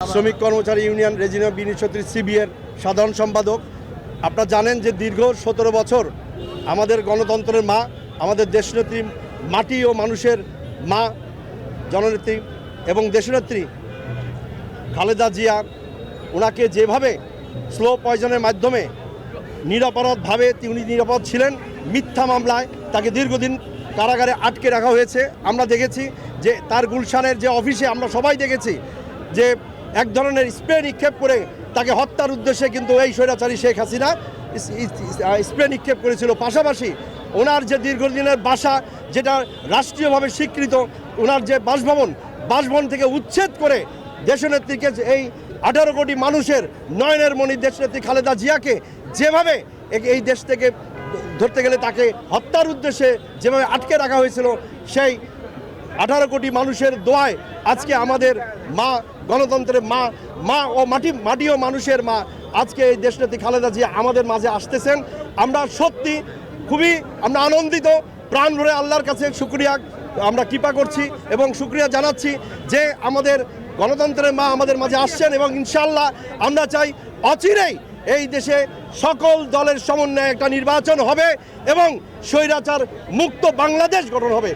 শ্রমিক কর্মচারী ইউনিয়ন রেজিনা বিনিশত্রী সিবিএর সাধারণ সম্পাদক। আপনারা জানেন যে দীর্ঘ 17 বছর আমাদের গণতন্ত্রের মা, আমাদের দেশনেত্রী, মাটি ও মানুষের মা, জননেত্রী এবং দেশনেত্রী খালেদা জিয়া, ওনাকে যেভাবে স্লো পয়জনের মাধ্যমে নিরাপরাধভাবে তিনি নিরাপদ ছিলেন, মিথ্যা মামলায় তাকে দীর্ঘদিন কারাগারে আটকে রাখা হয়েছে। আমরা দেখেছি যে তার গুলশানের যে অফিসে আমরা সবাই দেখেছি যে এক ধরনের স্প্রে নিক্ষেপ করে তাকে হত্যার উদ্দেশ্যে কিন্তু এই স্বৈরাচারী শেখ হাসিনা স্প্রে নিক্ষেপ করেছিল। পাশাপাশি ওনার যে দীর্ঘদিনের বাসা, যেটা রাষ্ট্রীয়ভাবে স্বীকৃত, ওনার যে বাসভবন থেকে উচ্ছেদ করে দেশনেত্রীকে, এই 18 কোটি মানুষের নয়নের মণি দেশনেত্রী খালেদা জিয়াকে যেভাবে এই দেশ থেকে ধরতে গেলে তাকে হত্যার উদ্দেশ্যে যেভাবে আটকে রাখা হয়েছিল, সেই 18 কোটি মানুষের দোয়ায় আজকে আমাদের মা, গণতন্ত্রের মা ও মাটি ও মানুষের মা, আজকে এই দেশনেত্রী খালেদা জিয়া আমাদের মাঝে আসতেছেন। আমরা সত্যি খুবই আনন্দিত, প্রাণ ভরে আল্লাহর কাছে শুকরিয়া আমরা কৃপা করছি এবং শুকরিয়া জানাচ্ছি যে আমাদের গণতন্ত্রের মা আমাদের মাঝে আসছেন এবং ইনশাআল্লাহ আমরা চাই অচিরেই এই দেশে সকল দলের সমন্বয়ে একটা নির্বাচন হবে এবং স্বৈরাচার মুক্ত বাংলাদেশ গঠন হবে।